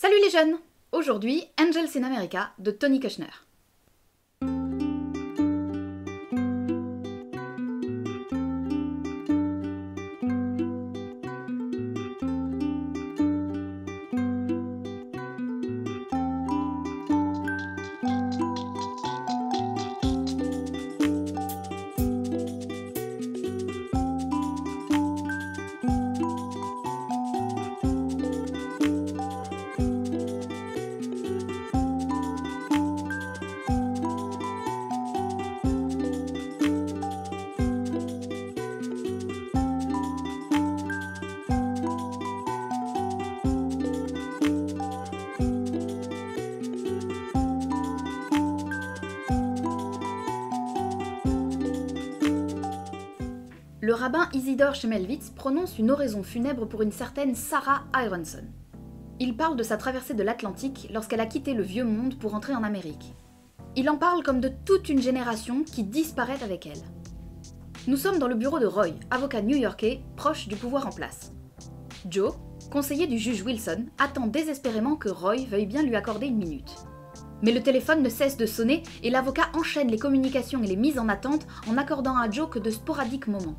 Salut les jeunes! Aujourd'hui, Angels in America de Tony Kushner. Le rabbin Isidore Shemelvitz prononce une oraison funèbre pour une certaine Sarah Aronson. Il parle de sa traversée de l'Atlantique lorsqu'elle a quitté le vieux monde pour entrer en Amérique. Il en parle comme de toute une génération qui disparaît avec elle. Nous sommes dans le bureau de Roy, avocat new-yorkais proche du pouvoir en place. Joe, conseiller du juge Wilson, attend désespérément que Roy veuille bien lui accorder une minute. Mais le téléphone ne cesse de sonner et l'avocat enchaîne les communications et les mises en attente en accordant à Joe que de sporadiques moments.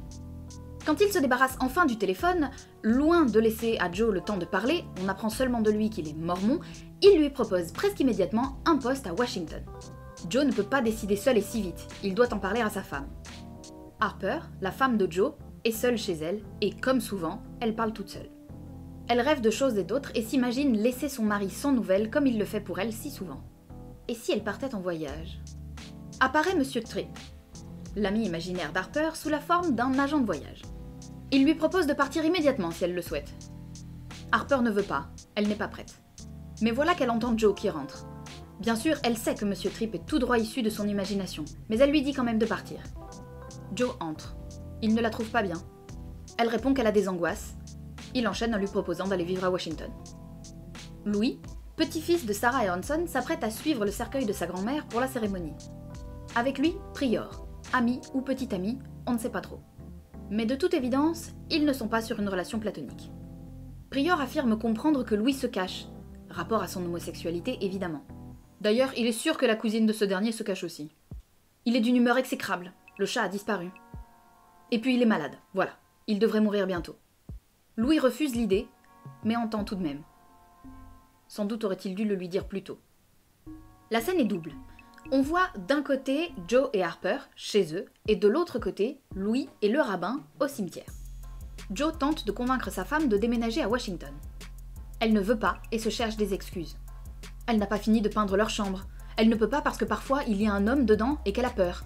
Quand il se débarrasse enfin du téléphone, loin de laisser à Joe le temps de parler, on apprend seulement de lui qu'il est mormon, il lui propose presque immédiatement un poste à Washington. Joe ne peut pas décider seul et si vite, il doit en parler à sa femme. Harper, la femme de Joe, est seule chez elle et comme souvent, elle parle toute seule. Elle rêve de choses et d'autres et s'imagine laisser son mari sans nouvelles comme il le fait pour elle si souvent. Et si elle partait en voyage? Apparaît Monsieur Tripp, l'ami imaginaire d'Harper sous la forme d'un agent de voyage. Il lui propose de partir immédiatement si elle le souhaite. Harper ne veut pas, elle n'est pas prête. Mais voilà qu'elle entend Joe qui rentre. Bien sûr, elle sait que Monsieur Tripp est tout droit issu de son imagination, mais elle lui dit quand même de partir. Joe entre. Il ne la trouve pas bien. Elle répond qu'elle a des angoisses. Il enchaîne en lui proposant d'aller vivre à Washington. Louis, petit-fils de Sarah Aronson, s'apprête à suivre le cercueil de sa grand-mère pour la cérémonie. Avec lui, Prior, ami ou petit ami, on ne sait pas trop. Mais de toute évidence, ils ne sont pas sur une relation platonique. Prior affirme comprendre que Louis se cache, rapport à son homosexualité évidemment. D'ailleurs, il est sûr que la cousine de ce dernier se cache aussi. Il est d'une humeur exécrable, le chat a disparu. Et puis il est malade, voilà, il devrait mourir bientôt. Louis refuse l'idée, mais entend tout de même. Sans doute aurait-il dû le lui dire plus tôt. La scène est double. On voit d'un côté Joe et Harper, chez eux, et de l'autre côté, Louis et le rabbin, au cimetière. Joe tente de convaincre sa femme de déménager à Washington. Elle ne veut pas et se cherche des excuses. Elle n'a pas fini de peindre leur chambre. Elle ne peut pas parce que parfois il y a un homme dedans et qu'elle a peur.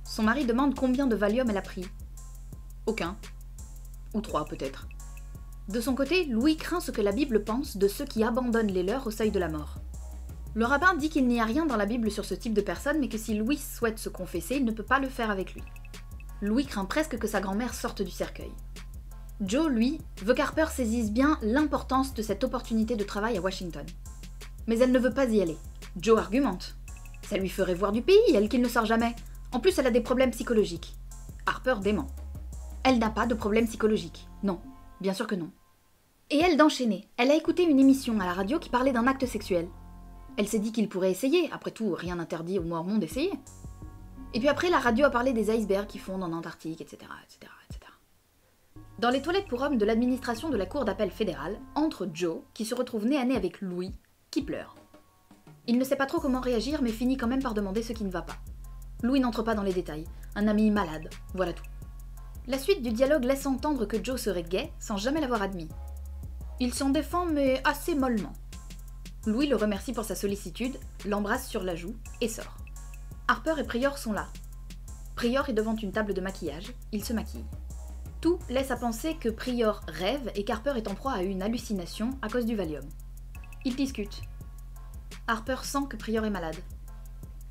Son mari demande combien de Valium elle a pris. Aucun. Ou 3 peut-être. De son côté, Louis craint ce que la Bible pense de ceux qui abandonnent les leurs au seuil de la mort. Le rabbin dit qu'il n'y a rien dans la Bible sur ce type de personne, mais que si Louis souhaite se confesser, il ne peut pas le faire avec lui. Louis craint presque que sa grand-mère sorte du cercueil. Joe, lui, veut qu'Harper saisisse bien l'importance de cette opportunité de travail à Washington. Mais elle ne veut pas y aller. Joe argumente. Ça lui ferait voir du pays, elle qu'il ne sort jamais. En plus, elle a des problèmes psychologiques. Harper dément. Elle n'a pas de problème psychologique. Non, bien sûr que non. Et elle d'enchaîner. Elle a écouté une émission à la radio qui parlait d'un acte sexuel. Elle s'est dit qu'il pourrait essayer, après tout, rien n'interdit aux mormons d'essayer. Et puis après, la radio a parlé des icebergs qui fondent en Antarctique, etc., etc., etc. Dans les toilettes pour hommes de l'administration de la Cour d'appel fédérale, entre Joe, qui se retrouve nez à nez avec Louis, qui pleure. Il ne sait pas trop comment réagir, mais finit quand même par demander ce qui ne va pas. Louis n'entre pas dans les détails. Un ami malade, voilà tout. La suite du dialogue laisse entendre que Joe serait gay, sans jamais l'avoir admis. Il s'en défend, mais assez mollement. Louis le remercie pour sa sollicitude, l'embrasse sur la joue et sort. Harper et Prior sont là. Prior est devant une table de maquillage, il se maquille. Tout laisse à penser que Prior rêve et qu'Harper est en proie à une hallucination à cause du Valium. Ils discutent. Harper sent que Prior est malade.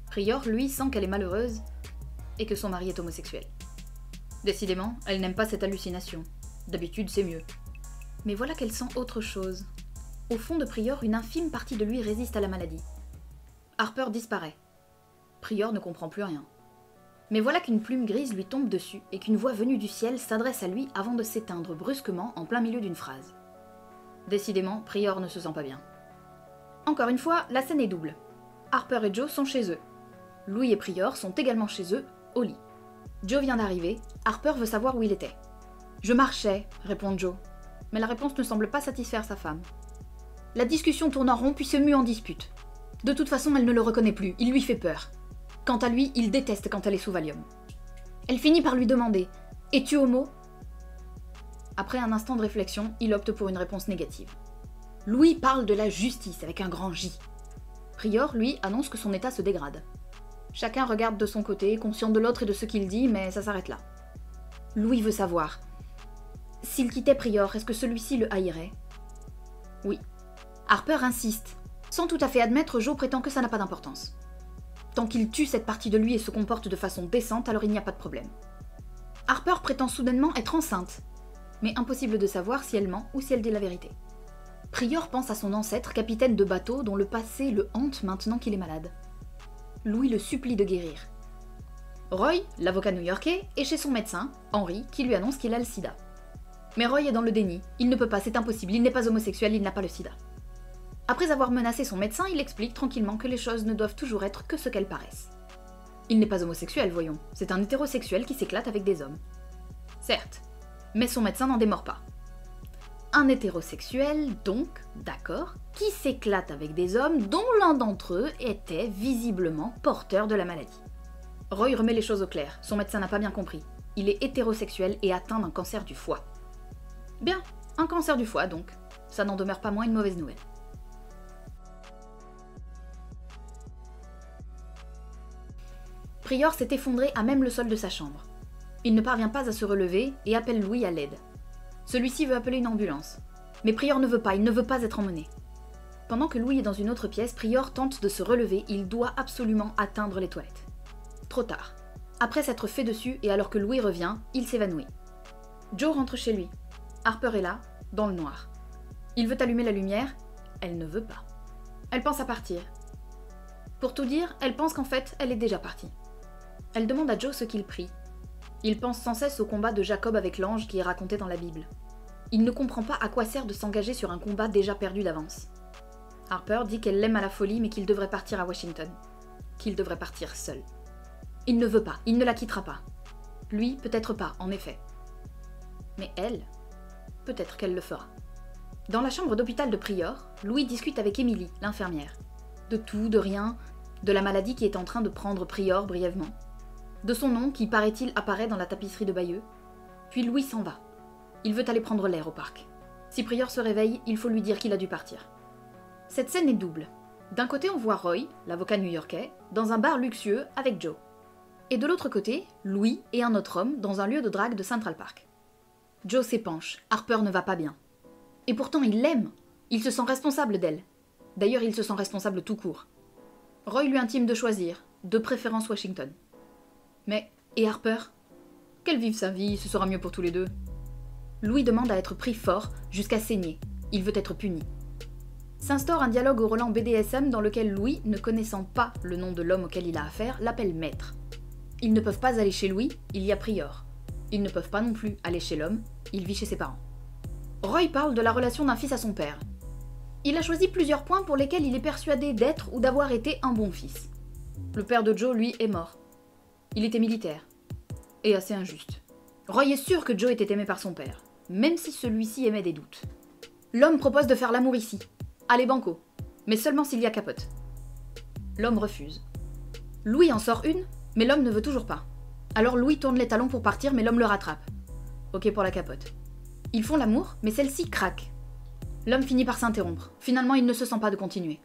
Prior, lui, sent qu'elle est malheureuse et que son mari est homosexuel. Décidément, elle n'aime pas cette hallucination. D'habitude, c'est mieux. Mais voilà qu'elle sent autre chose. Au fond de Prior, une infime partie de lui résiste à la maladie. Harper disparaît. Prior ne comprend plus rien. Mais voilà qu'une plume grise lui tombe dessus et qu'une voix venue du ciel s'adresse à lui avant de s'éteindre brusquement en plein milieu d'une phrase. Décidément, Prior ne se sent pas bien. Encore une fois, la scène est double. Harper et Joe sont chez eux. Louis et Prior sont également chez eux, au lit. Joe vient d'arriver, Harper veut savoir où il était. « Je marchais », répond Joe. Mais la réponse ne semble pas satisfaire sa femme. La discussion tourne en rond puis se mue en dispute. De toute façon, elle ne le reconnaît plus, il lui fait peur. Quant à lui, il déteste quand elle est sous Valium. Elle finit par lui demander « Es-tu homo ?» Après un instant de réflexion, il opte pour une réponse négative. Louis parle de la justice avec un grand J. Prior, lui, annonce que son état se dégrade. Chacun regarde de son côté, conscient de l'autre et de ce qu'il dit, mais ça s'arrête là. Louis veut savoir. S'il quittait Prior, est-ce que celui-ci le haïrait? Oui. Harper insiste. Sans tout à fait admettre, Joe prétend que ça n'a pas d'importance. Tant qu'il tue cette partie de lui et se comporte de façon décente, alors il n'y a pas de problème. Harper prétend soudainement être enceinte, mais impossible de savoir si elle ment ou si elle dit la vérité. Prior pense à son ancêtre, capitaine de bateau, dont le passé le hante maintenant qu'il est malade. Louis le supplie de guérir. Roy, l'avocat new-yorkais, est chez son médecin, Henry, qui lui annonce qu'il a le sida. Mais Roy est dans le déni, il ne peut pas, c'est impossible, il n'est pas homosexuel, il n'a pas le sida. Après avoir menacé son médecin, il explique tranquillement que les choses ne doivent toujours être que ce qu'elles paraissent. Il n'est pas homosexuel, voyons, c'est un hétérosexuel qui s'éclate avec des hommes. Certes, mais son médecin n'en démord pas. Un hétérosexuel, donc, d'accord, qui s'éclate avec des hommes dont l'un d'entre eux était visiblement porteur de la maladie. Roy remet les choses au clair, son médecin n'a pas bien compris. Il est hétérosexuel et atteint d'un cancer du foie. Bien, un cancer du foie donc. Ça n'en demeure pas moins une mauvaise nouvelle. Prior s'est effondré à même le sol de sa chambre. Il ne parvient pas à se relever et appelle Louis à l'aide. Celui-ci veut appeler une ambulance. Mais Prior ne veut pas, il ne veut pas être emmené. Pendant que Louis est dans une autre pièce, Prior tente de se relever, il doit absolument atteindre les toilettes. Trop tard. Après s'être fait dessus et alors que Louis revient, il s'évanouit. Joe rentre chez lui. Harper est là, dans le noir. Il veut allumer la lumière, elle ne veut pas. Elle pense à partir. Pour tout dire, elle pense qu'en fait, elle est déjà partie. Elle demande à Joe ce qu'il prie. Il pense sans cesse au combat de Jacob avec l'ange qui est raconté dans la Bible. Il ne comprend pas à quoi sert de s'engager sur un combat déjà perdu d'avance. Harper dit qu'elle l'aime à la folie mais qu'il devrait partir à Washington. Qu'il devrait partir seul. Il ne veut pas, il ne la quittera pas. Lui, peut-être pas, en effet. Mais elle, peut-être qu'elle le fera. Dans la chambre d'hôpital de Prior, Louis discute avec Emily, l'infirmière. De tout, de rien, de la maladie qui est en train de prendre Prior brièvement. De son nom qui, paraît-il, apparaît dans la tapisserie de Bayeux. Puis Louis s'en va. Il veut aller prendre l'air au parc. Si Prior se réveille, il faut lui dire qu'il a dû partir. Cette scène est double. D'un côté, on voit Roy, l'avocat new-yorkais, dans un bar luxueux avec Joe. Et de l'autre côté, Louis et un autre homme dans un lieu de drague de Central Park. Joe s'épanche, Harper ne va pas bien. Et pourtant il l'aime, il se sent responsable d'elle. D'ailleurs il se sent responsable tout court. Roy lui intime de choisir, de préférence Washington. Mais, et Harper? Qu'elle vive sa vie, ce sera mieux pour tous les deux. Louis demande à être pris fort, jusqu'à saigner. Il veut être puni. S'instaure un dialogue au Roland BDSM dans lequel Louis, ne connaissant pas le nom de l'homme auquel il a affaire, l'appelle maître. Ils ne peuvent pas aller chez Louis, il y a Prior. Ils ne peuvent pas non plus aller chez l'homme, il vit chez ses parents. Roy parle de la relation d'un fils à son père. Il a choisi plusieurs points pour lesquels il est persuadé d'être ou d'avoir été un bon fils. Le père de Joe, lui, est mort. Il était militaire. Et assez injuste. Roy est sûr que Joe était aimé par son père, même si celui-ci émet des doutes. L'homme propose de faire l'amour ici. Allez banco. Mais seulement s'il y a capote. L'homme refuse. Louis en sort une, mais l'homme ne veut toujours pas. Alors Louis tourne les talons pour partir, mais l'homme le rattrape. Ok pour la capote. Ils font l'amour, mais celle-ci craque. L'homme finit par s'interrompre. Finalement, il ne se sent pas de continuer.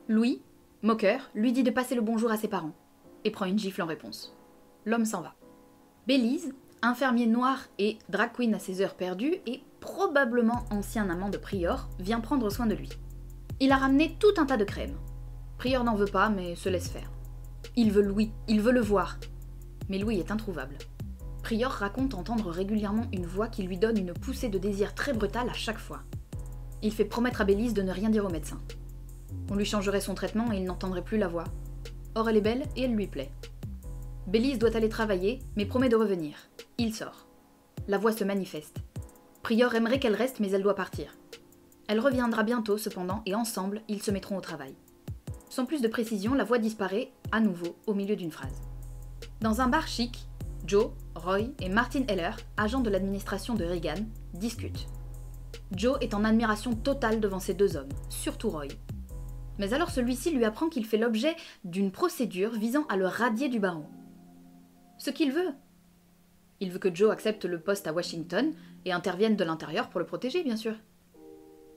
Louis, moqueur, lui dit de passer le bonjour à ses parents, et prend une gifle en réponse. L'homme s'en va. Belize, infirmier noir et drag queen à ses heures perdues, et probablement ancien amant de Prior, vient prendre soin de lui. Il a ramené tout un tas de crème. Prior n'en veut pas, mais se laisse faire. Il veut Louis, il veut le voir. Mais Louis est introuvable. Prior raconte entendre régulièrement une voix qui lui donne une poussée de désir très brutale à chaque fois. Il fait promettre à Belize de ne rien dire au médecin. On lui changerait son traitement et il n'entendrait plus la voix. Or elle est belle et elle lui plaît. Belize doit aller travailler, mais promet de revenir. Il sort. La voix se manifeste. Prior aimerait qu'elle reste, mais elle doit partir. Elle reviendra bientôt cependant et ensemble, ils se mettront au travail. Sans plus de précision, la voix disparaît à nouveau au milieu d'une phrase. Dans un bar chic, Joe, Roy et Martin Heller, agents de l'administration de Reagan, discutent. Joe est en admiration totale devant ces deux hommes, surtout Roy. Mais alors celui-ci lui apprend qu'il fait l'objet d'une procédure visant à le radier du barreau. Ce qu'il veut. Il veut que Joe accepte le poste à Washington et intervienne de l'intérieur pour le protéger, bien sûr.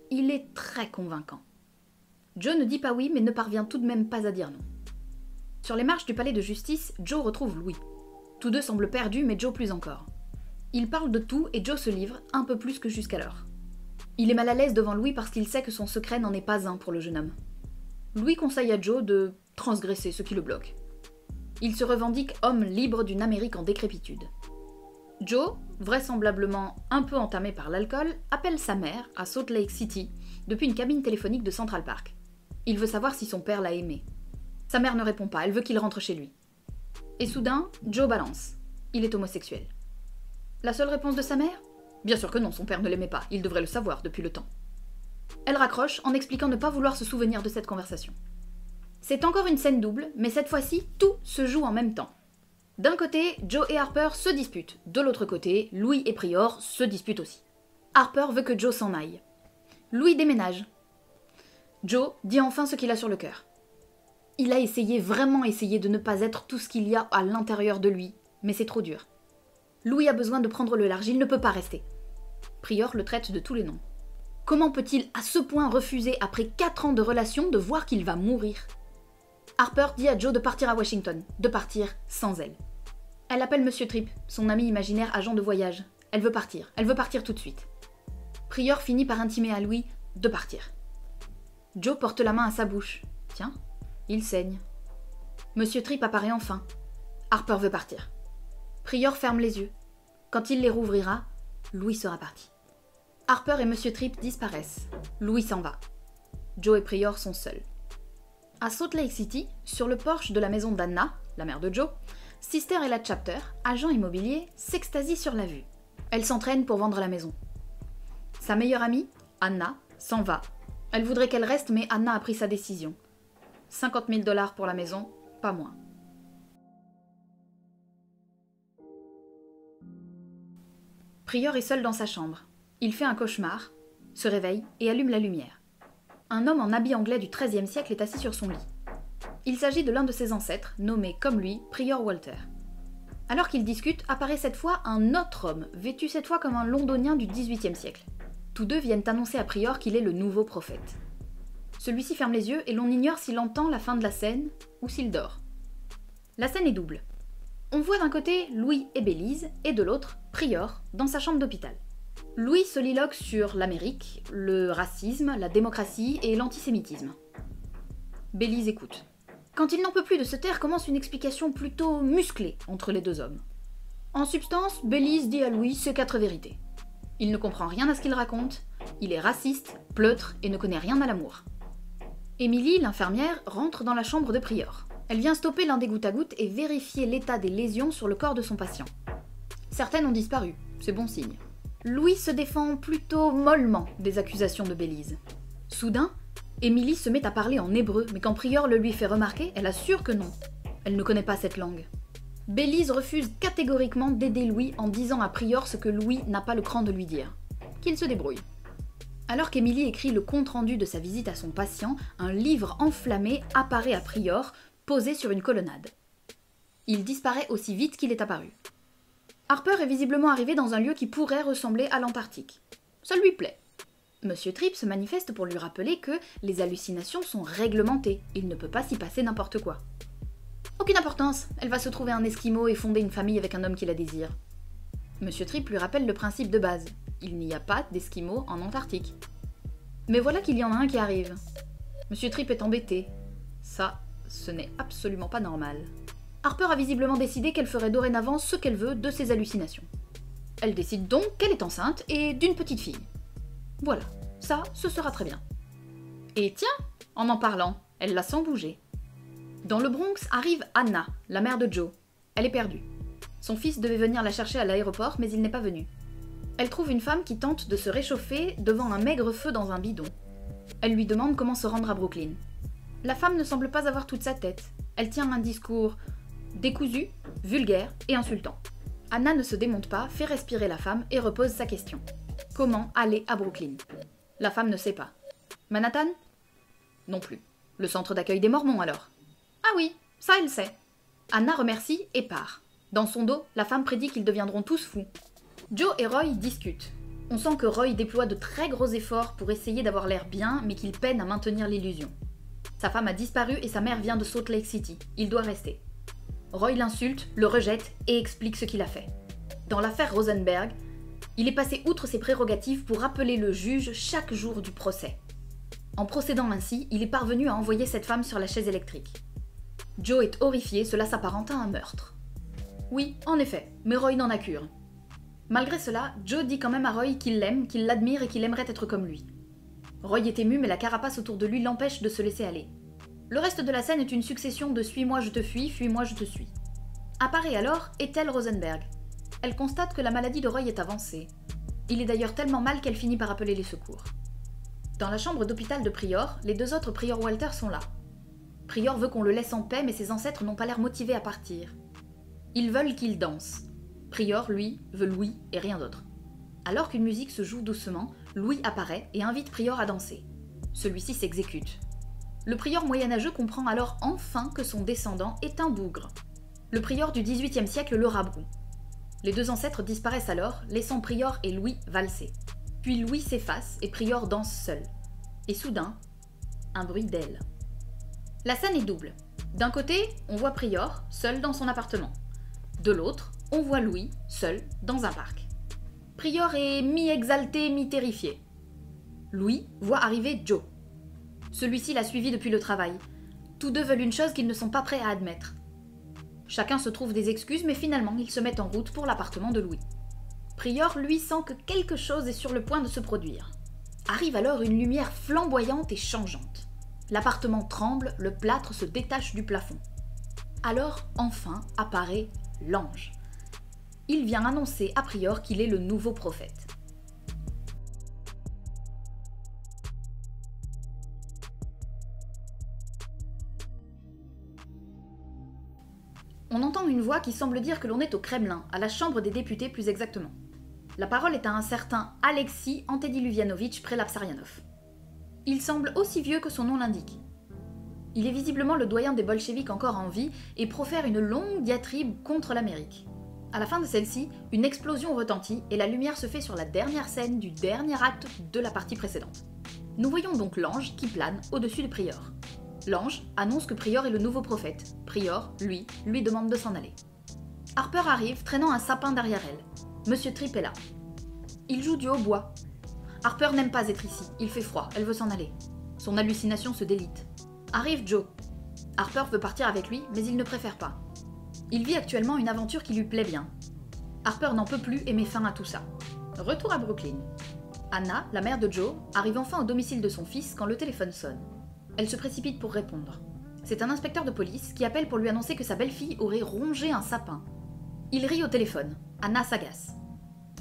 Il est très convaincant. Joe ne dit pas oui, mais ne parvient tout de même pas à dire non. Sur les marches du palais de justice, Joe retrouve Louis. Tous deux semblent perdus, mais Joe plus encore. Ils parlent de tout et Joe se livre, un peu plus que jusqu'alors. Il est mal à l'aise devant Louis parce qu'il sait que son secret n'en est pas un pour le jeune homme. Louis conseille à Joe de transgresser ce qui le bloque. Il se revendique homme libre d'une Amérique en décrépitude. Joe, vraisemblablement un peu entamé par l'alcool, appelle sa mère à Salt Lake City depuis une cabine téléphonique de Central Park. Il veut savoir si son père l'a aimé. Sa mère ne répond pas, elle veut qu'il rentre chez lui. Et soudain, Joe balance. Il est homosexuel. La seule réponse de sa mère ? Bien sûr que non, son père ne l'aimait pas, il devrait le savoir depuis le temps. Elle raccroche en expliquant ne pas vouloir se souvenir de cette conversation. C'est encore une scène double, mais cette fois-ci, tout se joue en même temps. D'un côté, Joe et Harper se disputent. De l'autre côté, Louis et Prior se disputent aussi. Harper veut que Joe s'en aille. Louis déménage. Joe dit enfin ce qu'il a sur le cœur. Il a vraiment essayé de ne pas être tout ce qu'il y a à l'intérieur de lui, mais c'est trop dur. Louis a besoin de prendre le large, il ne peut pas rester. Prior le traite de tous les noms. Comment peut-il à ce point refuser, après 4 ans de relation, de voir qu'il va mourir ? Harper dit à Joe de partir à Washington, de partir sans elle. Elle appelle Monsieur Tripp, son ami imaginaire agent de voyage. Elle veut partir tout de suite. Prior finit par intimer à Louis de partir. Joe porte la main à sa bouche. Tiens, il saigne. Monsieur Tripp apparaît enfin. Harper veut partir. Prior ferme les yeux. Quand il les rouvrira, Louis sera parti. Harper et Monsieur Tripp disparaissent. Louis s'en va. Joe et Prior sont seuls. À Salt Lake City, sur le porche de la maison d'Anna, la mère de Joe, Sister Ella Chapter, agent immobilier, s'extasie sur la vue. Elle s'entraîne pour vendre la maison. Sa meilleure amie, Anna, s'en va. Elle voudrait qu'elle reste, mais Anna a pris sa décision. 50 000 $ pour la maison, pas moins. Prior est seul dans sa chambre. Il fait un cauchemar, se réveille et allume la lumière. Un homme en habit anglais du XIIIe siècle est assis sur son lit. Il s'agit de l'un de ses ancêtres, nommé comme lui Prior Walter. Alors qu'ils discutent, apparaît cette fois un autre homme, vêtu cette fois comme un londonien du XVIIIe siècle. Tous deux viennent annoncer à Prior qu'il est le nouveau prophète. Celui-ci ferme les yeux et l'on ignore s'il entend la fin de la scène ou s'il dort. La scène est double. On voit d'un côté Louis et Bélise, et de l'autre, Prior, dans sa chambre d'hôpital. Louis soliloque sur l'Amérique, le racisme, la démocratie et l'antisémitisme. Bélise écoute. Quand il n'en peut plus de se taire, commence une explication plutôt musclée entre les deux hommes. En substance, Bélise dit à Louis ses 4 vérités. Il ne comprend rien à ce qu'il raconte, il est raciste, pleutre et ne connaît rien à l'amour. Émilie, l'infirmière, rentre dans la chambre de Prior. Elle vient stopper l'un des gouttes-à-gouttes et vérifier l'état des lésions sur le corps de son patient. Certaines ont disparu, c'est bon signe. Louis se défend plutôt mollement des accusations de Bélise. Soudain, Émilie se met à parler en hébreu, mais quand Prior le lui fait remarquer, elle assure que non. Elle ne connaît pas cette langue. Bélise refuse catégoriquement d'aider Louis en disant à Prior ce que Louis n'a pas le cran de lui dire. Qu'il se débrouille. Alors qu'Émilie écrit le compte-rendu de sa visite à son patient, un livre enflammé apparaît à Prior, posé sur une colonnade. Il disparaît aussi vite qu'il est apparu. Harper est visiblement arrivé dans un lieu qui pourrait ressembler à l'Antarctique. Ça lui plaît. Monsieur Tripp se manifeste pour lui rappeler que les hallucinations sont réglementées, il ne peut pas s'y passer n'importe quoi. Aucune importance, elle va se trouver un esquimau et fonder une famille avec un homme qui la désire. Monsieur Tripp lui rappelle le principe de base, il n'y a pas d'esquimaux en Antarctique. Mais voilà qu'il y en a un qui arrive. Monsieur Tripp est embêté. Ça, ce n'est absolument pas normal. Harper a visiblement décidé qu'elle ferait dorénavant ce qu'elle veut de ses hallucinations. Elle décide donc qu'elle est enceinte et d'une petite fille. Voilà, ça, ce sera très bien. Et tiens, en parlant, elle la sent bouger. Dans le Bronx arrive Anna, la mère de Joe. Elle est perdue. Son fils devait venir la chercher à l'aéroport, mais il n'est pas venu. Elle trouve une femme qui tente de se réchauffer devant un maigre feu dans un bidon. Elle lui demande comment se rendre à Brooklyn. La femme ne semble pas avoir toute sa tête. Elle tient un discours décousu, vulgaire et insultant. Anna ne se démonte pas, fait respirer la femme et repose sa question. Comment aller à Brooklyn? La femme ne sait pas. Manhattan? Non plus. Le centre d'accueil des Mormons alors? Ah oui, ça elle sait. Anna remercie et part. Dans son dos, la femme prédit qu'ils deviendront tous fous. Joe et Roy discutent. On sent que Roy déploie de très gros efforts pour essayer d'avoir l'air bien, mais qu'il peine à maintenir l'illusion. Sa femme a disparu et sa mère vient de Salt Lake City. Il doit rester. Roy l'insulte, le rejette et explique ce qu'il a fait. Dans l'affaire Rosenberg, il est passé outre ses prérogatives pour appeler le juge chaque jour du procès. En procédant ainsi, il est parvenu à envoyer cette femme sur la chaise électrique. Joe est horrifié, cela s'apparente à un meurtre. Oui, en effet, mais Roy n'en a cure. Malgré cela, Joe dit quand même à Roy qu'il l'aime, qu'il l'admire et qu'il aimerait être comme lui. Roy est ému mais la carapace autour de lui l'empêche de se laisser aller. Le reste de la scène est une succession de « suis-moi je te fuis, fuis-moi je te suis ». Apparaît alors Ethel Rosenberg. Elle constate que la maladie de Roy est avancée. Il est d'ailleurs tellement mal qu'elle finit par appeler les secours. Dans la chambre d'hôpital de Prior, les deux autres Prior Walter sont là. Prior veut qu'on le laisse en paix mais ses ancêtres n'ont pas l'air motivés à partir. Ils veulent qu'il danse. Prior, lui, veut Louis et rien d'autre. Alors qu'une musique se joue doucement, Louis apparaît et invite Prior à danser. Celui-ci s'exécute. Le prior moyenâgeux comprend alors enfin que son descendant est un bougre. Le prior du XVIIIe siècle le rabroue. Les deux ancêtres disparaissent alors, laissant Prior et Louis valser. Puis Louis s'efface et Prior danse seul. Et soudain, un bruit d'ailes. La scène est double. D'un côté, on voit Prior, seul dans son appartement. De l'autre, on voit Louis, seul, dans un parc. Prior est mi-exalté, mi-terrifié. Louis voit arriver Joe. Celui-ci l'a suivi depuis le travail. Tous deux veulent une chose qu'ils ne sont pas prêts à admettre. Chacun se trouve des excuses, mais finalement, ils se mettent en route pour l'appartement de Louis. Prior, lui, sent que quelque chose est sur le point de se produire. Arrive alors une lumière flamboyante et changeante. L'appartement tremble, le plâtre se détache du plafond. Alors, enfin, apparaît l'ange. Il vient annoncer à Prior qu'il est le nouveau prophète. On entend une voix qui semble dire que l'on est au Kremlin, à la Chambre des députés plus exactement. La parole est à un certain Alexis Antediluvianovitch Prelapsarianov. Il semble aussi vieux que son nom l'indique. Il est visiblement le doyen des bolcheviks encore en vie et profère une longue diatribe contre l'Amérique. À la fin de celle-ci, une explosion retentit et la lumière se fait sur la dernière scène du dernier acte de la partie précédente. Nous voyons donc l'ange qui plane au-dessus de Prior. L'ange annonce que Prior est le nouveau prophète. Prior, lui demande de s'en aller. Harper arrive, traînant un sapin derrière elle. Monsieur Tripp est là. Il joue du hautbois. Harper n'aime pas être ici, il fait froid, elle veut s'en aller. Son hallucination se délite. Arrive Joe. Harper veut partir avec lui, mais il ne préfère pas. Il vit actuellement une aventure qui lui plaît bien. Harper n'en peut plus et met fin à tout ça. Retour à Brooklyn. Anna, la mère de Joe, arrive enfin au domicile de son fils quand le téléphone sonne. Elle se précipite pour répondre. C'est un inspecteur de police qui appelle pour lui annoncer que sa belle-fille aurait rongé un sapin. Il rit au téléphone. Anna s'agace.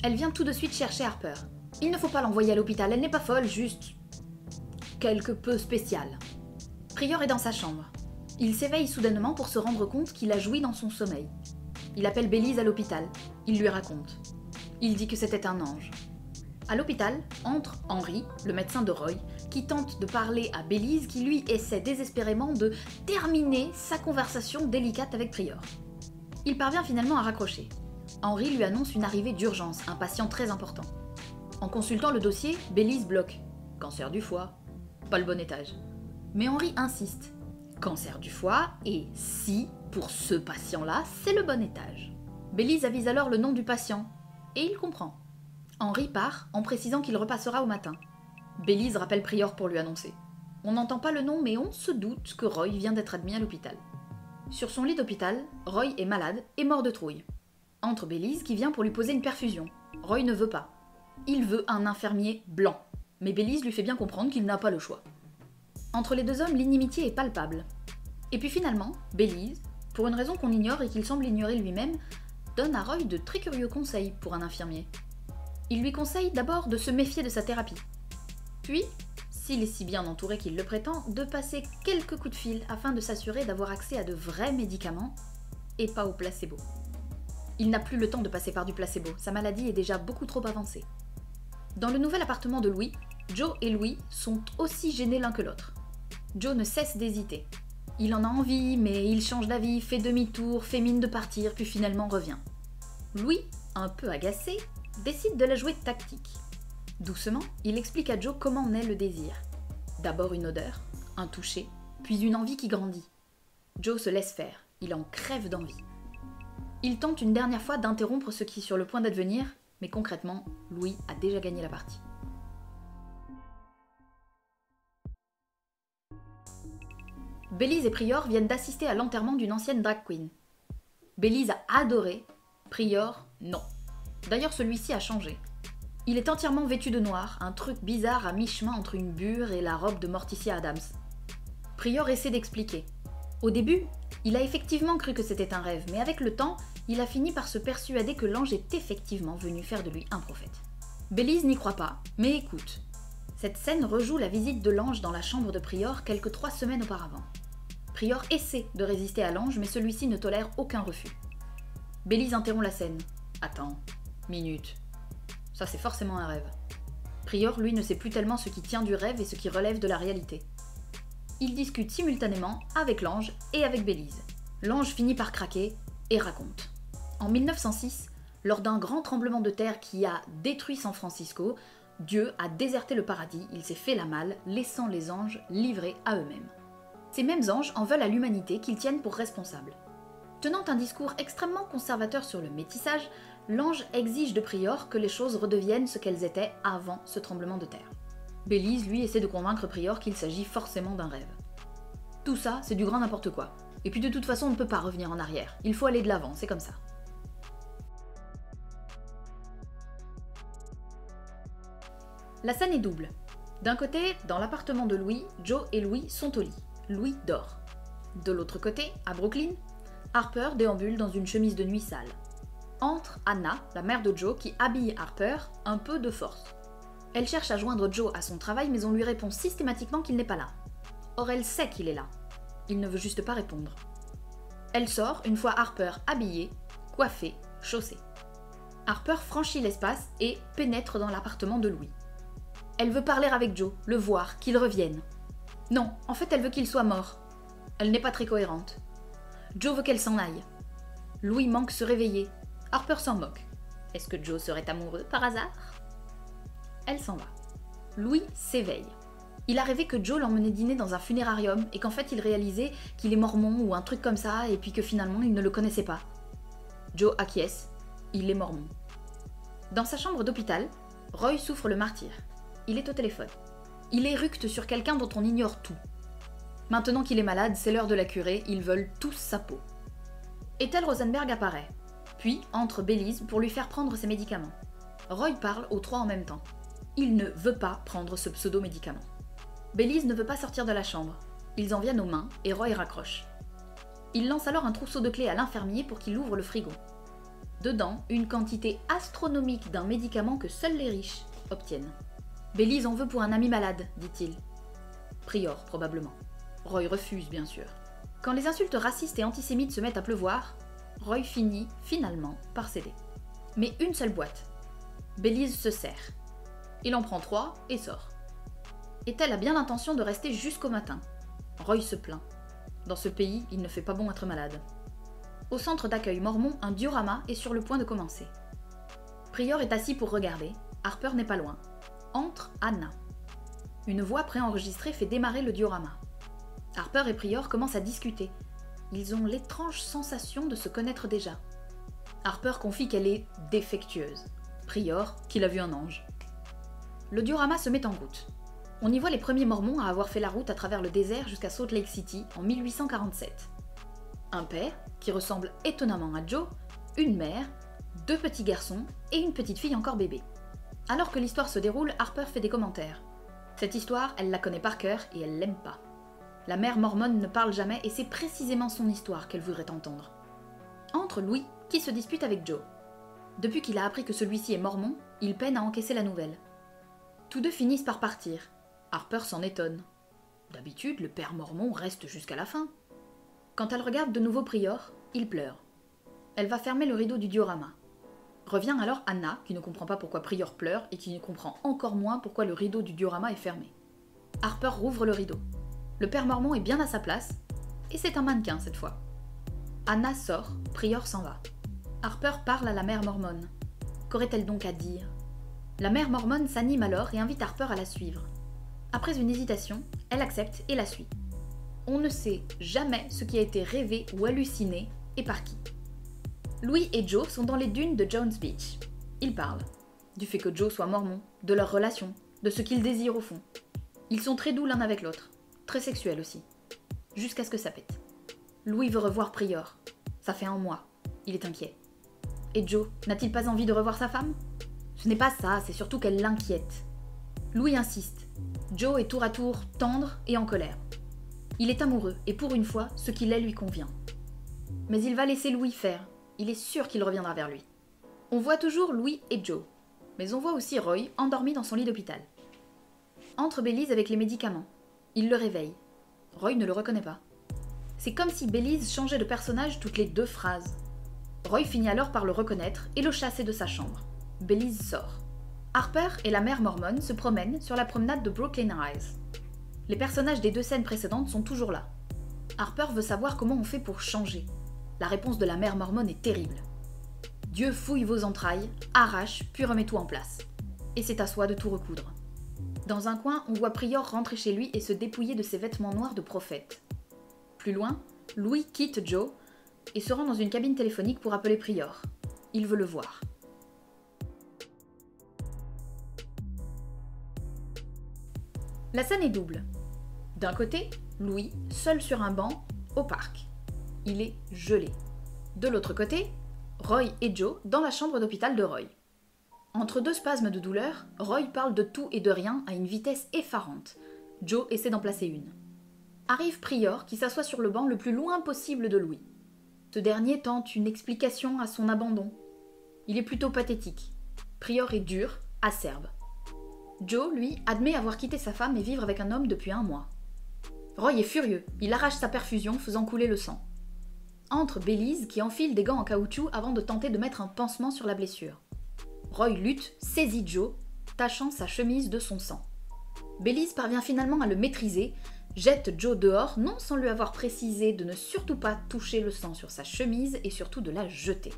Elle vient tout de suite chercher Harper. Il ne faut pas l'envoyer à l'hôpital, elle n'est pas folle, juste quelque peu spéciale. Prior est dans sa chambre. Il s'éveille soudainement pour se rendre compte qu'il a joui dans son sommeil. Il appelle Bélise à l'hôpital. Il lui raconte. Il dit que c'était un ange. À l'hôpital, entre Henry, le médecin de Roy, qui tente de parler à Bélise qui lui essaie désespérément de terminer sa conversation délicate avec Prior. Il parvient finalement à raccrocher. Henry lui annonce une arrivée d'urgence, un patient très important. En consultant le dossier, Bélise bloque. Cancer du foie. Pas le bon étage. Mais Henry insiste. Cancer du foie, et si, pour ce patient-là, c'est le bon étage. Bélise avise alors le nom du patient, et il comprend. Henry part en précisant qu'il repassera au matin. Bélise rappelle Prior pour lui annoncer. On n'entend pas le nom, mais on se doute que Roy vient d'être admis à l'hôpital. Sur son lit d'hôpital, Roy est malade et mort de trouille. Entre Bélise qui vient pour lui poser une perfusion. Roy ne veut pas. Il veut un infirmier blanc, mais Bélise lui fait bien comprendre qu'il n'a pas le choix. Entre les deux hommes, l'inimitié est palpable. Et puis finalement, Bélise, pour une raison qu'on ignore et qu'il semble ignorer lui-même, donne à Roy de très curieux conseils pour un infirmier. Il lui conseille d'abord de se méfier de sa thérapie. Puis, s'il est si bien entouré qu'il le prétend, de passer quelques coups de fil afin de s'assurer d'avoir accès à de vrais médicaments et pas au placebo. Il n'a plus le temps de passer par du placebo, sa maladie est déjà beaucoup trop avancée. Dans le nouvel appartement de Louis, Joe et Louis sont aussi gênés l'un que l'autre. Joe ne cesse d'hésiter. Il en a envie, mais il change d'avis, fait demi-tour, fait mine de partir, puis finalement revient. Louis, un peu agacé, décide de la jouer tactique. Doucement, il explique à Joe comment naît le désir. D'abord une odeur, un toucher, puis une envie qui grandit. Joe se laisse faire, il en crève d'envie. Il tente une dernière fois d'interrompre ce qui est sur le point d'advenir, mais concrètement, Louis a déjà gagné la partie. Belize et Prior viennent d'assister à l'enterrement d'une ancienne drag queen. Belize a adoré, Prior, non. D'ailleurs, celui-ci a changé. Il est entièrement vêtu de noir, un truc bizarre à mi-chemin entre une bure et la robe de Morticia Adams. Prior essaie d'expliquer. Au début, il a effectivement cru que c'était un rêve, mais avec le temps, il a fini par se persuader que l'ange est effectivement venu faire de lui un prophète. Belize n'y croit pas, mais écoute. Cette scène rejoue la visite de l'ange dans la chambre de Prior quelques 3 semaines auparavant. Prior essaie de résister à l'ange, mais celui-ci ne tolère aucun refus. Belize interrompt la scène. Attends, minute. Ça c'est forcément un rêve. Prior, lui, ne sait plus tellement ce qui tient du rêve et ce qui relève de la réalité. Il discute simultanément avec l'ange et avec Belize. L'ange finit par craquer et raconte. En 1906, lors d'un grand tremblement de terre qui a détruit San Francisco, Dieu a déserté le paradis, il s'est fait la malle, laissant les anges livrés à eux-mêmes. Ces mêmes anges en veulent à l'humanité qu'ils tiennent pour responsable. Tenant un discours extrêmement conservateur sur le métissage, l'ange exige de Prior que les choses redeviennent ce qu'elles étaient avant ce tremblement de terre. Belize, lui, essaie de convaincre Prior qu'il s'agit forcément d'un rêve. Tout ça, c'est du grand n'importe quoi. Et puis de toute façon, on ne peut pas revenir en arrière. Il faut aller de l'avant, c'est comme ça. La scène est double. D'un côté, dans l'appartement de Louis, Joe et Louis sont au lit. Louis dort. De l'autre côté, à Brooklyn, Harper déambule dans une chemise de nuit sale. Entre Anna, la mère de Joe, qui habille Harper, un peu de force. Elle cherche à joindre Joe à son travail, mais on lui répond systématiquement qu'il n'est pas là. Or elle sait qu'il est là. Il ne veut juste pas répondre. Elle sort une fois Harper habillée, coiffée, chaussée. Harper franchit l'espace et pénètre dans l'appartement de Louis. Elle veut parler avec Joe, le voir, qu'il revienne. Non, en fait elle veut qu'il soit mort. Elle n'est pas très cohérente. Joe veut qu'elle s'en aille. Louis manque se réveiller. Harper s'en moque. Est-ce que Joe serait amoureux par hasard? Elle s'en va. Louis s'éveille. Il a rêvé que Joe l'emmenait dîner dans un funérarium et qu'en fait il réalisait qu'il est mormon ou un truc comme ça et puis que finalement il ne le connaissait pas. Joe acquiesce. Il est mormon. Dans sa chambre d'hôpital, Roy souffre le martyre. Il est au téléphone. Il éructe sur quelqu'un dont on ignore tout. Maintenant qu'il est malade, c'est l'heure de la curer, ils veulent tous sa peau. Ethel Rosenberg apparaît, puis entre Belize pour lui faire prendre ses médicaments. Roy parle aux 3 en même temps. Il ne veut pas prendre ce pseudo-médicament. Belize ne veut pas sortir de la chambre. Ils en viennent aux mains et Roy raccroche. Il lance alors un trousseau de clés à l'infirmier pour qu'il ouvre le frigo. Dedans, une quantité astronomique d'un médicament que seuls les riches obtiennent. Belize en veut pour un ami malade, dit-il. Prior, probablement. Roy refuse, bien sûr. Quand les insultes racistes et antisémites se mettent à pleuvoir, Roy finit, finalement, par céder. Mais une seule boîte. Belize se serre. Il en prend 3 et sort. Ethel a bien l'intention de rester jusqu'au matin. Roy se plaint. Dans ce pays, il ne fait pas bon être malade. Au centre d'accueil mormon, un diorama est sur le point de commencer. Prior est assis pour regarder. Harper n'est pas loin. Entre Anna. Une voix préenregistrée fait démarrer le diorama. Harper et Prior commencent à discuter. Ils ont l'étrange sensation de se connaître déjà. Harper confie qu'elle est défectueuse. Prior qu'il a vu un ange. Le diorama se met en route. On y voit les premiers mormons à avoir fait la route à travers le désert jusqu'à Salt Lake City en 1847. Un père, qui ressemble étonnamment à Joe, une mère, 2 petits garçons et une petite fille encore bébé. Alors que l'histoire se déroule, Harper fait des commentaires. Cette histoire, elle la connaît par cœur et elle l'aime pas. La mère mormone ne parle jamais et c'est précisément son histoire qu'elle voudrait entendre. Entre Louis, qui se dispute avec Joe. Depuis qu'il a appris que celui-ci est mormon, il peine à encaisser la nouvelle. Tous deux finissent par partir. Harper s'en étonne. D'habitude, le père mormon reste jusqu'à la fin. Quand elle regarde de nouveau Prior, il pleure. Elle va fermer le rideau du diorama. Revient alors Anna, qui ne comprend pas pourquoi Prior pleure et qui ne comprend encore moins pourquoi le rideau du diorama est fermé. Harper rouvre le rideau. Le père mormon est bien à sa place, et c'est un mannequin cette fois. Anna sort, Prior s'en va. Harper parle à la mère mormone. Qu'aurait-elle donc à dire? La mère mormone s'anime alors et invite Harper à la suivre. Après une hésitation, elle accepte et la suit. On ne sait jamais ce qui a été rêvé ou halluciné et par qui. Louis et Joe sont dans les dunes de Jones Beach. Ils parlent. Du fait que Joe soit mormon, de leur relation, de ce qu'ils désirent au fond. Ils sont très doux l'un avec l'autre, très sexuels aussi. Jusqu'à ce que ça pète. Louis veut revoir Prior. Ça fait un mois. Il est inquiet. Et Joe, n'a-t-il pas envie de revoir sa femme? Ce n'est pas ça, c'est surtout qu'elle l'inquiète. Louis insiste. Joe est tour à tour tendre et en colère. Il est amoureux, et pour une fois, ce qu'il est lui convient. Mais il va laisser Louis faire. Il est sûr qu'il reviendra vers lui. On voit toujours Louis et Joe. Mais on voit aussi Roy, endormi dans son lit d'hôpital. Entre Belize avec les médicaments. Il le réveille. Roy ne le reconnaît pas. C'est comme si Belize changeait de personnage toutes les 2 phrases. Roy finit alors par le reconnaître et le chasser de sa chambre. Belize sort. Harper et la mère mormone se promènent sur la promenade de Brooklyn Rise. Les personnages des 2 scènes précédentes sont toujours là. Harper veut savoir comment on fait pour changer. La réponse de la mère mormone est terrible. Dieu fouille vos entrailles, arrache, puis remet tout en place. Et c'est à soi de tout recoudre. Dans un coin, on voit Prior rentrer chez lui et se dépouiller de ses vêtements noirs de prophète. Plus loin, Louis quitte Joe et se rend dans une cabine téléphonique pour appeler Prior. Il veut le voir. La scène est double. D'un côté, Louis, seul sur un banc, au parc. Il est gelé. De l'autre côté, Roy et Joe dans la chambre d'hôpital de Roy. Entre 2 spasmes de douleur, Roy parle de tout et de rien à une vitesse effarante. Joe essaie d'en placer une. Arrive Prior qui s'assoit sur le banc le plus loin possible de Louis. Ce dernier tente une explication à son abandon. Il est plutôt pathétique. Prior est dur, acerbe. Joe, lui, admet avoir quitté sa femme et vivre avec un homme depuis 1 mois. Roy est furieux, il arrache sa perfusion faisant couler le sang. Entre Belize qui enfile des gants en caoutchouc avant de tenter de mettre un pansement sur la blessure. Roy lutte, saisit Joe, tachant sa chemise de son sang. Belize parvient finalement à le maîtriser, jette Joe dehors, non sans lui avoir précisé de ne surtout pas toucher le sang sur sa chemise et surtout de la jeter.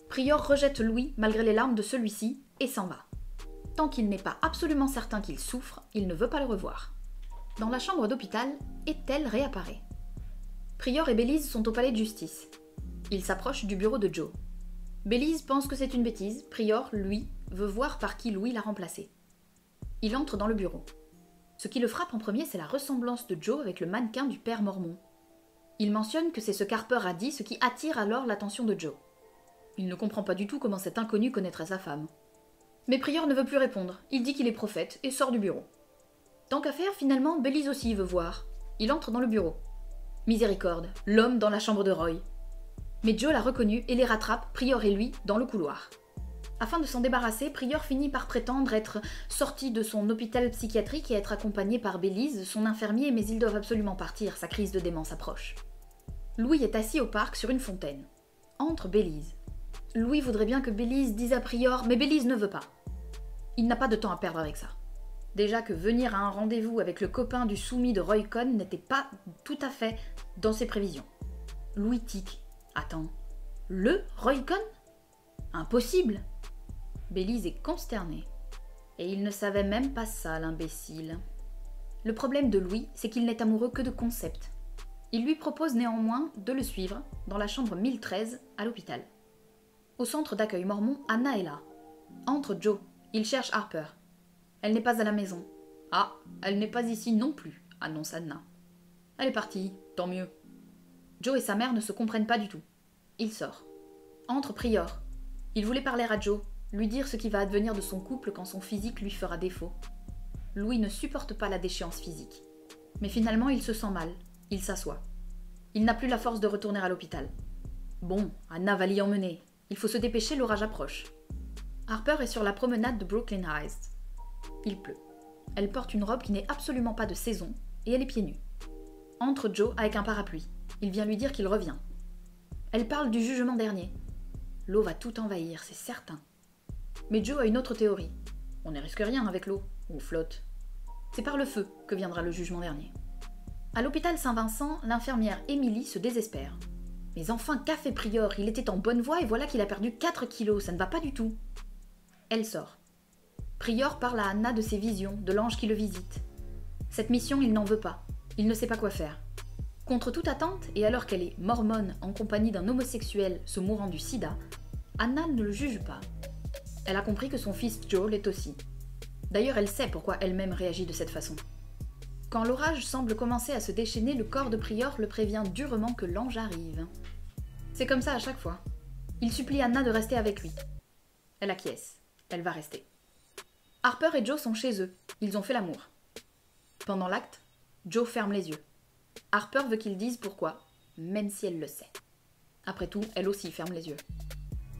Prior rejette Louis malgré les larmes de celui-ci et s'en va. Tant qu'il n'est pas absolument certain qu'il souffre, il ne veut pas le revoir. Dans la chambre d'hôpital, Ethel réapparaît. Prior et Belize sont au palais de justice. Ils s'approchent du bureau de Joe. Belize pense que c'est une bêtise, Prior, lui, veut voir par qui Louis l'a remplacé. Il entre dans le bureau. Ce qui le frappe en premier, c'est la ressemblance de Joe avec le mannequin du père mormon. Il mentionne que c'est ce qu'Harper a dit, ce qui attire alors l'attention de Joe. Il ne comprend pas du tout comment cet inconnu connaîtrait sa femme. Mais Prior ne veut plus répondre, il dit qu'il est prophète et sort du bureau. Tant qu'à faire, finalement, Belize aussi veut voir. Il entre dans le bureau. Miséricorde, l'homme dans la chambre de Roy. Mais Joe l'a reconnu et les rattrape, Prior et lui, dans le couloir. Afin de s'en débarrasser, Prior finit par prétendre être sorti de son hôpital psychiatrique et être accompagné par Belize, son infirmier, mais ils doivent absolument partir, sa crise de démence approche. Louis est assis au parc sur une fontaine. Entre Belize. Louis voudrait bien que Belize dise à Prior, mais Belize ne veut pas. Il n'a pas de temps à perdre avec ça. Déjà que venir à un rendez-vous avec le copain du soumis de Roy Cohn n'était pas tout à fait dans ses prévisions. Louis tique. Attends, le Roy Cohn ? Impossible ! Belize est consterné. Et il ne savait même pas ça, l'imbécile. Le problème de Louis, c'est qu'il n'est amoureux que de concepts. Il lui propose néanmoins de le suivre dans la chambre 1013 à l'hôpital. Au centre d'accueil mormon, Anna est là. Entre Joe. Il cherche Harper. Elle n'est pas à la maison. Ah, elle n'est pas ici non plus, annonce Anna. Elle est partie, tant mieux. Joe et sa mère ne se comprennent pas du tout. Il sort. Entre Prior. Il voulait parler à Joe, lui dire ce qui va advenir de son couple quand son physique lui fera défaut. Louis ne supporte pas la déchéance physique. Mais finalement, il se sent mal. Il s'assoit. Il n'a plus la force de retourner à l'hôpital. Bon, Anna va l'y emmener. Il faut se dépêcher, l'orage approche. Harper est sur la promenade de Brooklyn Heights. Il pleut. Elle porte une robe qui n'est absolument pas de saison et elle est pieds nus. Entre Joe avec un parapluie. Il vient lui dire qu'il revient. Elle parle du jugement dernier. L'eau va tout envahir, c'est certain. Mais Joe a une autre théorie. On ne risque rien avec l'eau, on flotte. C'est par le feu que viendra le jugement dernier. À l'hôpital Saint-Vincent, l'infirmière Émilie se désespère. Mais enfin, qu'a fait Prior? Il était en bonne voie et voilà qu'il a perdu 4 kilos, ça ne va pas du tout. Elle sort. Prior parle à Anna de ses visions, de l'ange qui le visite. Cette mission, il n'en veut pas. Il ne sait pas quoi faire. Contre toute attente, et alors qu'elle est mormone en compagnie d'un homosexuel se mourant du sida, Anna ne le juge pas. Elle a compris que son fils Joe l'est aussi. D'ailleurs, elle sait pourquoi elle-même réagit de cette façon. Quand l'orage semble commencer à se déchaîner, le corps de Prior le prévient durement que l'ange arrive. C'est comme ça à chaque fois. Il supplie Anna de rester avec lui. Elle acquiesce. Elle va rester. Harper et Joe sont chez eux. Ils ont fait l'amour. Pendant l'acte, Joe ferme les yeux. Harper veut qu'il dise pourquoi, même si elle le sait. Après tout, elle aussi ferme les yeux.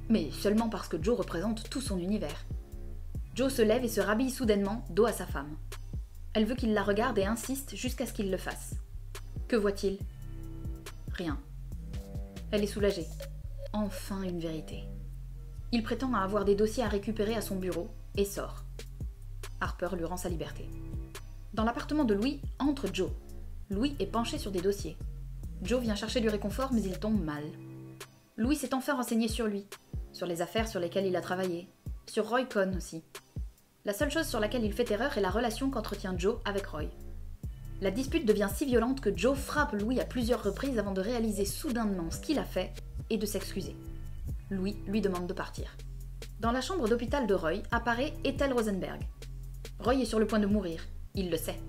Mais seulement parce que Joe représente tout son univers. Joe se lève et se rhabille soudainement, dos à sa femme. Elle veut qu'il la regarde et insiste jusqu'à ce qu'il le fasse. Que voit-il? Rien. Elle est soulagée. Enfin une vérité. Il prétend avoir des dossiers à récupérer à son bureau et sort. Harper lui rend sa liberté. Dans l'appartement de Louis, entre Joe. Louis est penché sur des dossiers. Joe vient chercher du réconfort mais il tombe mal. Louis s'est enfin renseigné sur lui, sur les affaires sur lesquelles il a travaillé, sur Roy Cohn aussi. La seule chose sur laquelle il fait erreur est la relation qu'entretient Joe avec Roy. La dispute devient si violente que Joe frappe Louis à plusieurs reprises avant de réaliser soudainement ce qu'il a fait et de s'excuser. Louis lui demande de partir. Dans la chambre d'hôpital de Roy apparaît Ethel Rosenberg. Roy est sur le point de mourir, il le sait.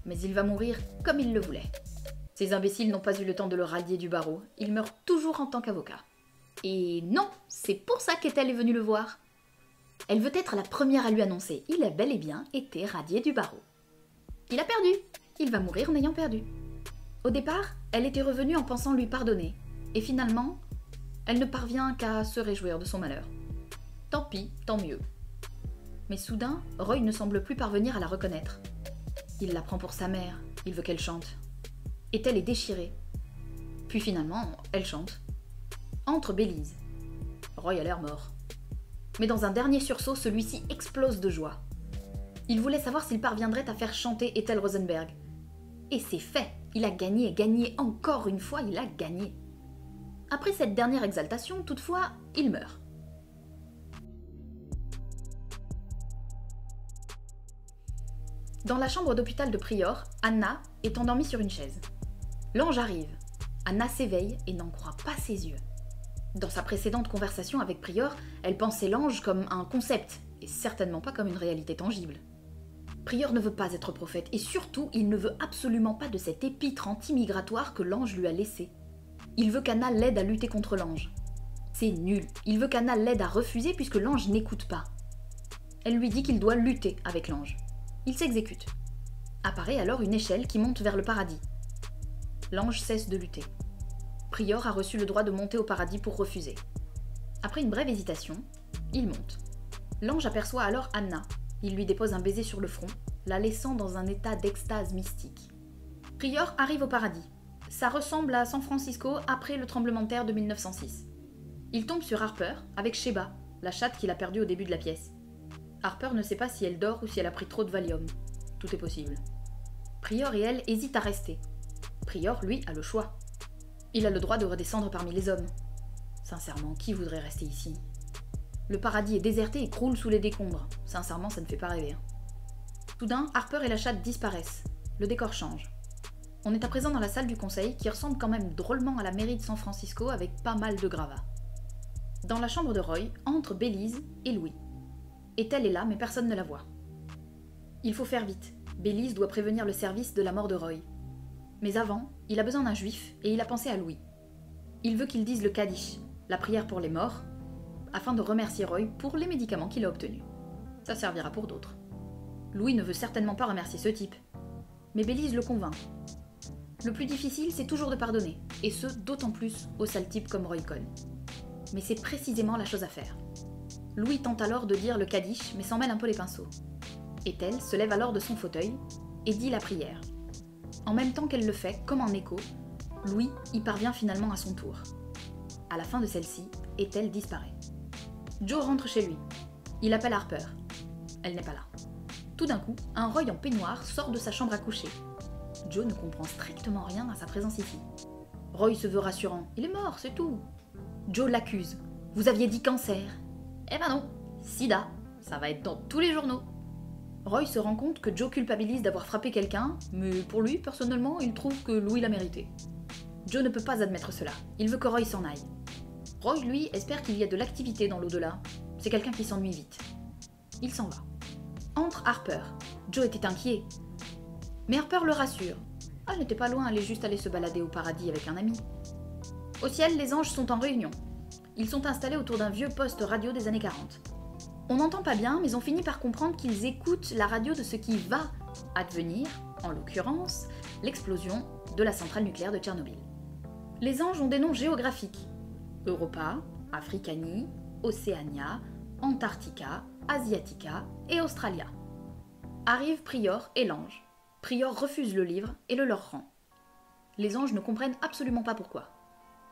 Mais il va mourir comme il le voulait. Ces imbéciles n'ont pas eu le temps de le radier du barreau, il meurt toujours en tant qu'avocat. Et non, c'est pour ça qu'Ethel est venue le voir. Elle veut être la première à lui annoncer, il a bel et bien été radié du barreau. Il a perdu, il va mourir en ayant perdu. Au départ, elle était revenue en pensant lui pardonner, et finalement, elle ne parvient qu'à se réjouir de son malheur. Tant pis, tant mieux. Mais soudain, Roy ne semble plus parvenir à la reconnaître. Il la prend pour sa mère, il veut qu'elle chante. Ethel est déchirée. Puis finalement, elle chante. Entre Bélise. Roy a l'air mort. Mais dans un dernier sursaut, celui-ci explose de joie. Il voulait savoir s'il parviendrait à faire chanter Ethel Rosenberg. Et c'est fait, il a gagné encore une fois, il a gagné. Après cette dernière exaltation, toutefois, il meurt. Dans la chambre d'hôpital de Prior, Anna est endormie sur une chaise. L'ange arrive. Anna s'éveille et n'en croit pas ses yeux. Dans sa précédente conversation avec Prior, elle pensait l'ange comme un concept, et certainement pas comme une réalité tangible. Prior ne veut pas être prophète, et surtout, il ne veut absolument pas de cet épître anti-migratoire que l'ange lui a laissé. Il veut qu'Anna l'aide à lutter contre l'ange. C'est nul, il veut qu'Anna l'aide à refuser puisque l'ange n'écoute pas. Elle lui dit qu'il doit lutter avec l'ange. Il s'exécute. Apparaît alors une échelle qui monte vers le paradis. L'ange cesse de lutter. Prior a reçu le droit de monter au paradis pour refuser. Après une brève hésitation, il monte. L'ange aperçoit alors Anna. Il lui dépose un baiser sur le front, la laissant dans un état d'extase mystique. Prior arrive au paradis. Ça ressemble à San Francisco après le tremblement de terre de 1906. Il tombe sur Harper avec Sheba, la chatte qu'il a perdue au début de la pièce. Harper ne sait pas si elle dort ou si elle a pris trop de Valium. Tout est possible. Prior et elle hésitent à rester. Prior, lui, a le choix. Il a le droit de redescendre parmi les hommes. Sincèrement, qui voudrait rester ici? Le paradis est déserté et croule sous les décombres. Sincèrement, ça ne fait pas rêver. Soudain, Harper et la chatte disparaissent. Le décor change. On est à présent dans la salle du conseil qui ressemble quand même drôlement à la mairie de San Francisco avec pas mal de gravats. Dans la chambre de Roy, entrent Bélise et Louis. Ethel est là, mais personne ne la voit. Il faut faire vite. Bélise doit prévenir le service de la mort de Roy. Mais avant, il a besoin d'un juif et il a pensé à Louis. Il veut qu'il dise le Kaddish, la prière pour les morts, afin de remercier Roy pour les médicaments qu'il a obtenus. Ça servira pour d'autres. Louis ne veut certainement pas remercier ce type. Mais Bélise le convainc. Le plus difficile, c'est toujours de pardonner, et ce, d'autant plus aux sales types comme Roy Cohn. mais c'est précisément la chose à faire. Louis tente alors de dire le Kaddish, mais s'en mêle un peu les pinceaux. Ethel se lève alors de son fauteuil et dit la prière. En même temps qu'elle le fait, comme en écho, Louis y parvient finalement à son tour. À la fin de celle-ci, Ethel disparaît. Joe rentre chez lui. Il appelle Harper. Elle n'est pas là. Tout d'un coup, un Roy en peignoir sort de sa chambre à coucher. Joe ne comprend strictement rien à sa présence ici. Roy se veut rassurant. Il est mort, c'est tout. Joe l'accuse. Vous aviez dit cancer. Eh ben non, sida. Ça va être dans tous les journaux. Roy se rend compte que Joe culpabilise d'avoir frappé quelqu'un, mais pour lui, personnellement, il trouve que Louis l'a mérité. Joe ne peut pas admettre cela. Il veut que Roy s'en aille. Roy, lui, espère qu'il y a de l'activité dans l'au-delà. C'est quelqu'un qui s'ennuie vite. Il s'en va. Entre Harper. Joe était inquiet. Mais Harper le rassure. Elle n'était pas loin, elle est juste allée se balader au paradis avec un ami. Au ciel, les anges sont en réunion. Ils sont installés autour d'un vieux poste radio des années 40. On n'entend pas bien, mais on finit par comprendre qu'ils écoutent la radio de ce qui va advenir, en l'occurrence, l'explosion de la centrale nucléaire de Tchernobyl. Les anges ont des noms géographiques. Europa, Africanie, Océania, Antarctica, Asiatica et Australia. Arrivent Prior et l'ange. Prior refuse le livre et le leur rend. Les anges ne comprennent absolument pas pourquoi.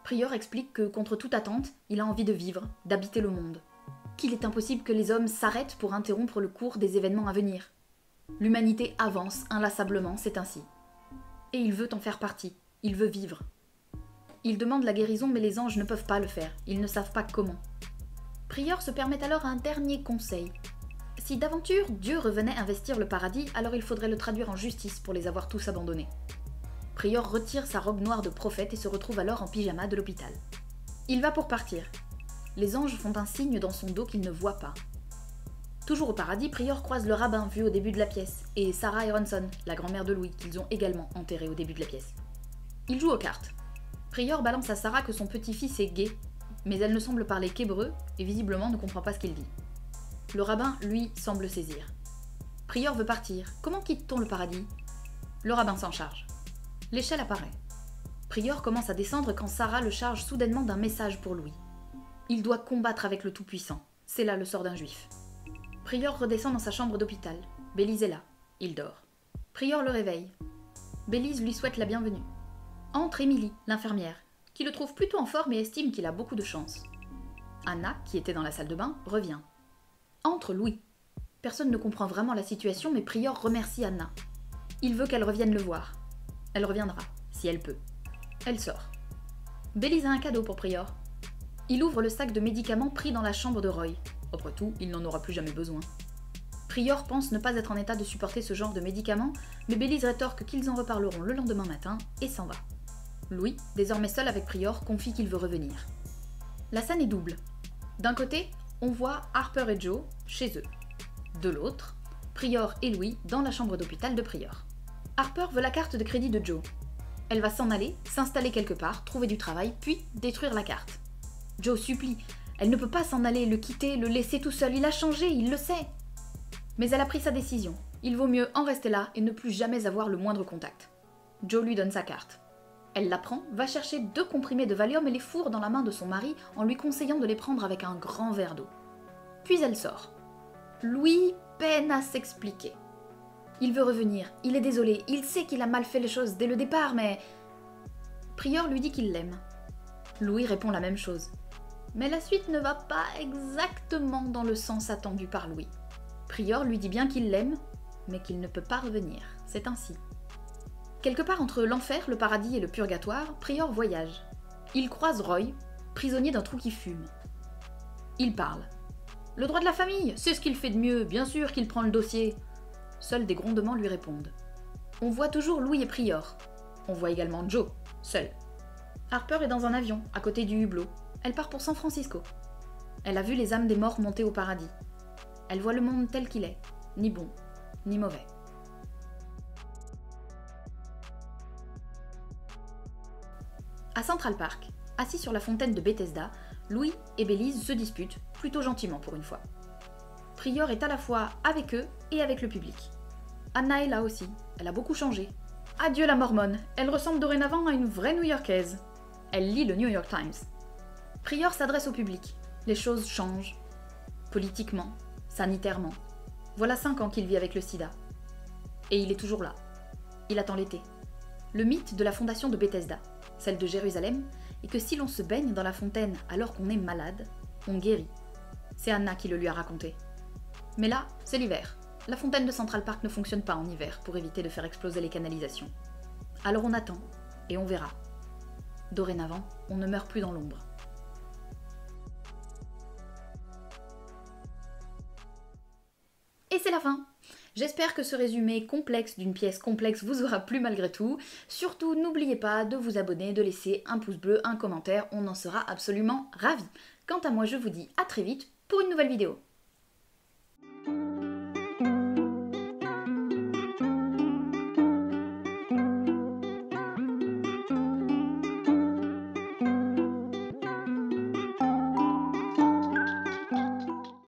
Prior explique que, contre toute attente, il a envie de vivre, d'habiter le monde. Qu'il est impossible que les hommes s'arrêtent pour interrompre le cours des événements à venir. L'humanité avance inlassablement, c'est ainsi. Et il veut en faire partie, il veut vivre. Il demande la guérison, mais les anges ne peuvent pas le faire, ils ne savent pas comment. Prior se permet alors un dernier conseil. Si d'aventure Dieu revenait investir le paradis, alors il faudrait le traduire en justice pour les avoir tous abandonnés. Prior retire sa robe noire de prophète et se retrouve alors en pyjama de l'hôpital. Il va pour partir. Les anges font un signe dans son dos qu'il ne voit pas. Toujours au paradis, Prior croise le rabbin vu au début de la pièce, et Sarah Aronson, la grand-mère de Louis, qu'ils ont également enterrée au début de la pièce. Ils jouent aux cartes. Prior balance à Sarah que son petit-fils est gay, mais elle ne semble parler qu'hébreu et visiblement ne comprend pas ce qu'il dit. Le rabbin, lui, semble saisir. Prior veut partir. Comment quitte-t-on le paradis ? Le rabbin s'en charge. L'échelle apparaît. Prior commence à descendre quand Sarah le charge soudainement d'un message pour Louis. Il doit combattre avec le Tout-Puissant. C'est là le sort d'un juif. Prior redescend dans sa chambre d'hôpital. Bélise est là. Il dort. Prior le réveille. Bélise lui souhaite la bienvenue. Entre Émilie, l'infirmière, qui le trouve plutôt en forme et estime qu'il a beaucoup de chance. Anna, qui était dans la salle de bain, revient. Entre Louis. Personne ne comprend vraiment la situation, mais Prior remercie Anna. Il veut qu'elle revienne le voir. Elle reviendra, si elle peut. Elle sort. Bélise a un cadeau pour Prior. Il ouvre le sac de médicaments pris dans la chambre de Roy. Après tout, il n'en aura plus jamais besoin. Prior pense ne pas être en état de supporter ce genre de médicaments, mais Bélise rétorque qu'ils en reparleront le lendemain matin et s'en va. Louis, désormais seul avec Prior, confie qu'il veut revenir. La scène est double. D'un côté, on voit Harper et Joe chez eux. De l'autre, Prior et Louis dans la chambre d'hôpital de Prior. Harper veut la carte de crédit de Joe. Elle va s'en aller, s'installer quelque part, trouver du travail, puis détruire la carte. Joe supplie. Elle ne peut pas s'en aller, le quitter, le laisser tout seul. Il a changé, il le sait. Mais elle a pris sa décision. Il vaut mieux en rester là et ne plus jamais avoir le moindre contact. Joe lui donne sa carte. Elle la prend, va chercher 2 comprimés de Valium et les fourre dans la main de son mari en lui conseillant de les prendre avec un grand verre d'eau. Puis elle sort. Louis peine à s'expliquer. Il veut revenir, il est désolé, il sait qu'il a mal fait les choses dès le départ, mais... Prior lui dit qu'il l'aime. Louis répond la même chose. Mais la suite ne va pas exactement dans le sens attendu par Louis. Prior lui dit bien qu'il l'aime, mais qu'il ne peut pas revenir. C'est ainsi. Quelque part entre l'enfer, le paradis et le purgatoire, Prior voyage. Il croise Roy, prisonnier d'un trou qui fume. Il parle. Le droit de la famille, c'est ce qu'il fait de mieux, bien sûr qu'il prend le dossier. Seuls des grondements lui répondent. On voit toujours Louis et Prior. On voit également Joe, seul. Harper est dans un avion, à côté du hublot. Elle part pour San Francisco. Elle a vu les âmes des morts monter au paradis. Elle voit le monde tel qu'il est, ni bon, ni mauvais. À Central Park, assis sur la fontaine de Bethesda, Louis et Bélise se disputent, plutôt gentiment pour une fois. Prior est à la fois avec eux et avec le public. Anna est là aussi, elle a beaucoup changé. Adieu la mormonne, elle ressemble dorénavant à une vraie New-Yorkaise. Elle lit le New York Times. Prior s'adresse au public. Les choses changent. Politiquement, sanitairement. Voilà 5 ans qu'il vit avec le sida. Et il est toujours là. Il attend l'été. Le mythe de la fondation de Bethesda, celle de Jérusalem, est que si l'on se baigne dans la fontaine alors qu'on est malade, on guérit. C'est Anna qui le lui a raconté. Mais là, c'est l'hiver. La fontaine de Central Park ne fonctionne pas en hiver pour éviter de faire exploser les canalisations. Alors on attend, et on verra. Dorénavant, on ne meurt plus dans l'ombre. Et c'est la fin. J'espère que ce résumé complexe d'une pièce complexe vous aura plu malgré tout. Surtout, n'oubliez pas de vous abonner, de laisser un pouce bleu, un commentaire, on en sera absolument ravis. Quant à moi, je vous dis à très vite pour une nouvelle vidéo.